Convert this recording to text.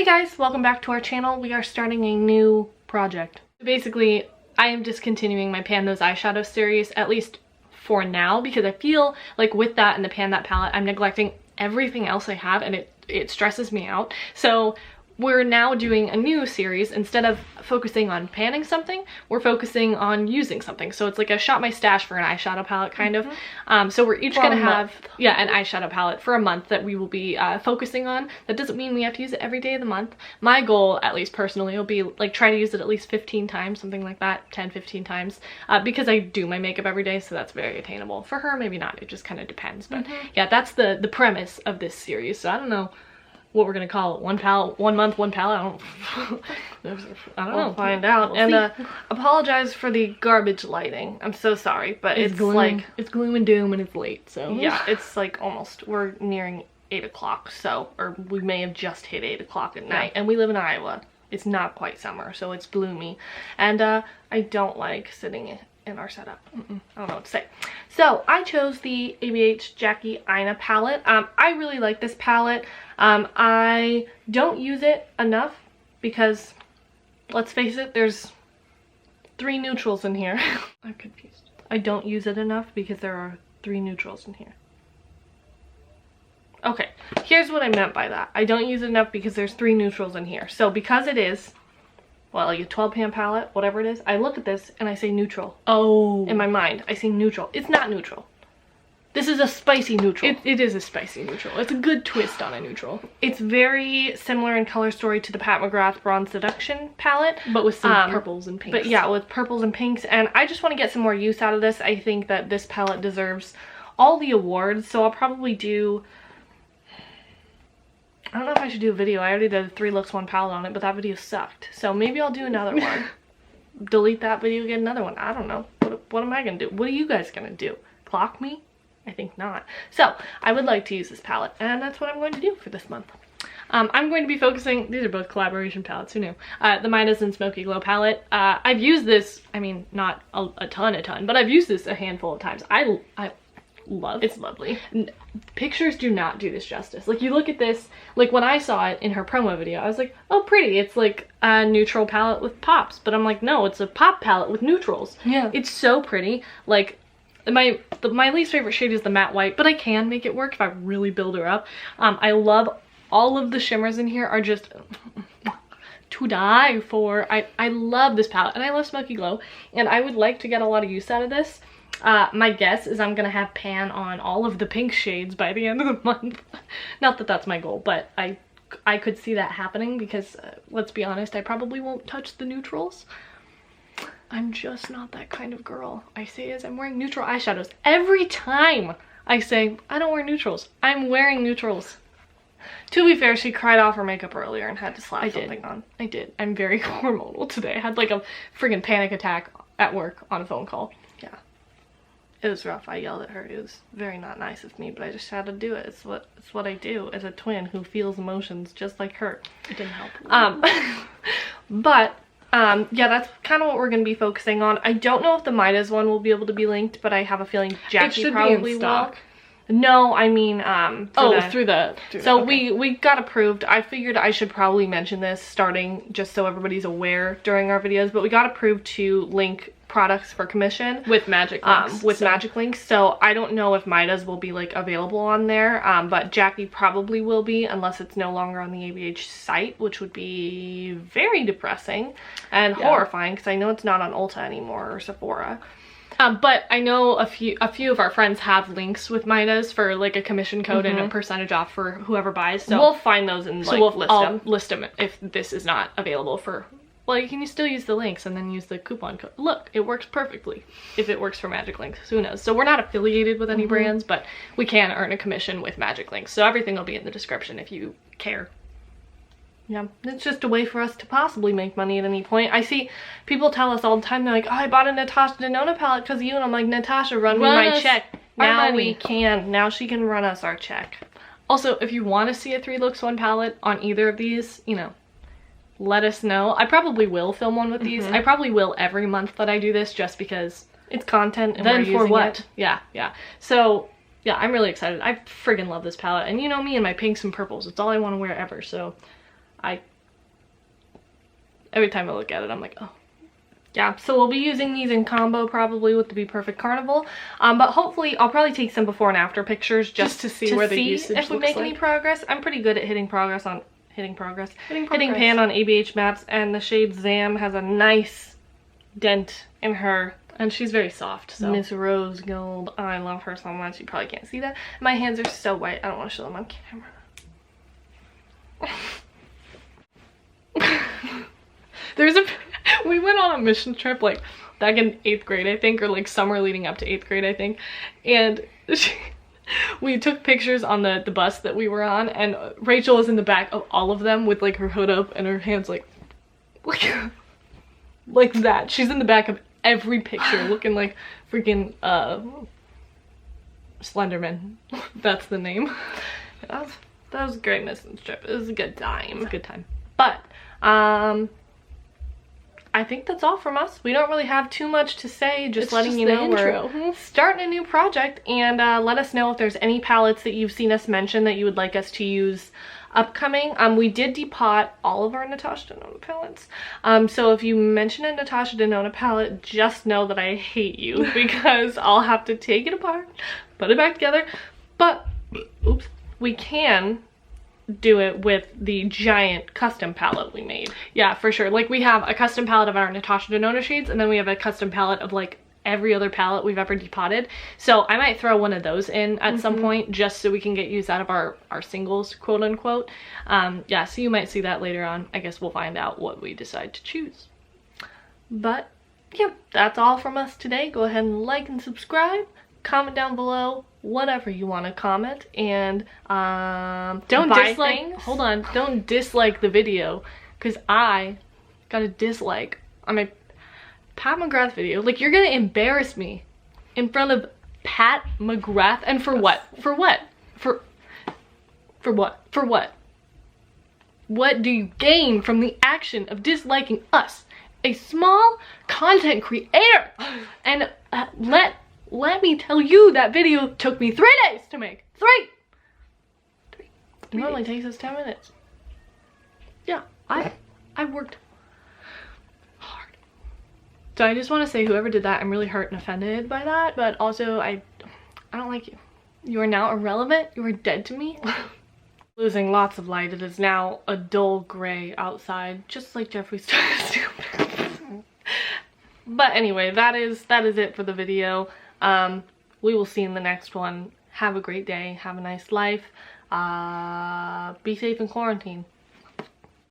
Hey guys, welcome back to our channel. We are starting a new project. Basically, I am discontinuing my Pan Those Eyeshadow series, at least for now, because I feel like with that and the Pan That palette, I'm neglecting everything else I have and it stresses me out. So we're now doing a new series. Instead of focusing on panning something, we're focusing on using something. So it's like a shop my stash for an eyeshadow palette kind of. So we're each gonna have an eyeshadow palette for a month that we will be focusing on. That doesn't mean we have to use it every day of the month. My goal, at least personally, will be like try to use it at least 15 times, something like that, 10-15 times, because I do my makeup every day, so that's very attainable. For her, maybe not, it just kind of depends. But yeah, that's the premise of this series. So I don't know what we're gonna call it. One palette, 1 month, one palette. I don't know. We'll find out. And apologize for the garbage lighting. I'm so sorry, but it's like it's gloom and doom and it's late. So yeah, it's like we're nearing 8 o'clock. So, or we may have just hit 8 o'clock at night. And we live in Iowa. It's not quite summer, so it's gloomy. And I don't like sitting in our setup. I don't know what to say. So I chose the ABH Jackie Aina palette. I really like this palette. I don't use it enough because, let's face it, there's 3 neutrals in here. I'm confused. I don't use it enough because there are 3 neutrals in here. Okay, here's what I meant by that. I don't use it enough because there's 3 neutrals in here. So because it is, well, like a 12 pan palette, whatever it is, I look at this and I say neutral. Oh. In my mind, I say neutral. It's not neutral. This is a spicy neutral. It is a spicy neutral. It's a good twist on a neutral. It's very similar in color story to the Pat McGrath Bronze Seduction palette. But with some purples and pinks. But yeah, with purples and pinks. And I just want to get some more use out of this. I think that this palette deserves all the awards. So I'll probably do... I don't know if I should do a video. I already did a 3 looks 1 palette on it, but that video sucked. So maybe I'll do another one. Delete that video, get another one. I don't know. What am I going to do? What are you guys going to do? Clock me? I think not. So I would like to use this palette, and that's what I'm going to do for this month. I'm going to be focusing, these are both collaboration palettes, who knew? The Midas and Smoky Glow palette. I've used this, I mean, not a ton, but I've used this a handful of times. I love it's lovely. Pictures do not do this justice. Like, you look at this, like when I saw it in her promo video, I was like, oh, pretty, it's like a neutral palette with pops. But I'm like, no, it's a pop palette with neutrals. Yeah, it's so pretty. Like, my least favorite shade is the matte white, but I can make it work if I really build her up. I love all of the shimmers in here, are just to die for. I love this palette, and I love Smoky Glow, and I would like to get a lot of use out of this. My guess is I'm gonna have pan on all of the pink shades by the end of the month. Not that that's my goal, but I could see that happening because, let's be honest, I probably won't touch the neutrals. I'm just not that kind of girl. I say as I'm wearing neutral eyeshadows. Every time I say, I don't wear neutrals, I'm wearing neutrals. To be fair, she cried off her makeup earlier and had to slap something on. I did. I'm very hormonal today. I had like a friggin' panic attack at work on a phone call. Yeah. It was rough. I yelled at her. It was very not nice of me, but I just had to do it. It's what I do as a twin who feels emotions just like her. It didn't help. But yeah, that's kind of what we're going to be focusing on. I don't know if the Midas one will be able to be linked, but I have a feeling Jackie probably will. No, I mean, we got approved. I figured I should probably mention this starting just so everybody's aware during our videos, but we got approved to link products for commission with magic links. So I don't know if Midas will be like available on there, but Jackie probably will be, unless it's no longer on the ABH site, which would be very depressing and horrifying because I know it's not on Ulta anymore or Sephora. But I know a few of our friends have links with Midas for like a commission code and a percentage off for whoever buys. So we'll find those and list them if this is not available for. Well, you can still use the links and then use the coupon code. Look, it works perfectly. If it works for Magic Links, who knows? So we're not affiliated with any brands, but we can earn a commission with Magic Links. So everything will be in the description if you care. Yeah, it's just a way for us to possibly make money at any point. I see people tell us all the time, they're like, oh, I bought a Natasha Denona palette because of you. And I'm like, Natasha, run me my check. Now we can. Now she can run us our check. Also, if you want to see a 3 looks 1 palette on either of these, you know, let us know. I probably will film one with these. I probably will every month that I do this just because it's content and then for what? Yeah. So yeah, I'm really excited. I friggin' love this palette. And you know me and my pinks and purples. It's all I want to wear ever. So I Every time I look at it, I'm like, oh. Yeah, so we'll be using these in combo probably with the Be Perfect Carnival. But hopefully I'll probably take some before and after pictures just to see where the usage if we make any progress. I'm pretty good at hitting pan on ABH maps, and the shade Zam has a nice dent in her, and she's very soft. So Miss Rose Gold, I love her so much. You probably can't see that. My hands are so white. I don't want to show them on camera. We went on a mission trip like back in 8th grade, I think, or like summer leading up to 8th grade, I think, and we took pictures on the bus that we were on, and Rachel was in the back of all of them with like her hood up and her hands like that. She's in the back of every picture looking like freaking Slenderman. That's the name. That was a great mission trip. It was a good time. It was a good time. But I think that's all from us. We don't really have too much to say, just letting you know we're starting a new project, and let us know if there's any palettes that you've seen us mention that you would like us to use upcoming. We did depot all of our Natasha Denona palettes. So if you mention a Natasha Denona palette, just know that I hate you because I'll have to take it apart, put it back together. But, oops, we can do it with the giant custom palette we made. Yeah, for sure. Like, we have a custom palette of our Natasha Denona shades, and then we have a custom palette of like every other palette we've ever depotted. So I might throw one of those in at some point just so we can get use out of our singles, quote unquote. Yeah, so you might see that later on. I guess we'll find out what we decide to choose. But yeah, that's all from us today. Go ahead and like and subscribe. Comment down below whatever you want to comment, and don't dislike things. Hold on, don't dislike the video, because I got a dislike on my Pat McGrath video. Like, you're gonna embarrass me in front of Pat McGrath, and for what? For what? For what? For what? What do you gain from the action of disliking us, a small content creator? And let me tell you, that video took me 3 days to make. Three it normally takes us 10 minutes. Yeah, I worked hard. So I just want to say, whoever did that, I'm really hurt and offended by that, but also I don't like you. You are now irrelevant. You are dead to me. Losing lots of light. It is now a dull gray outside, just like Jeffree Star's doing. But anyway, that is it for the video. We will see you in the next one. Have a great day. Have a nice life. Be safe in quarantine.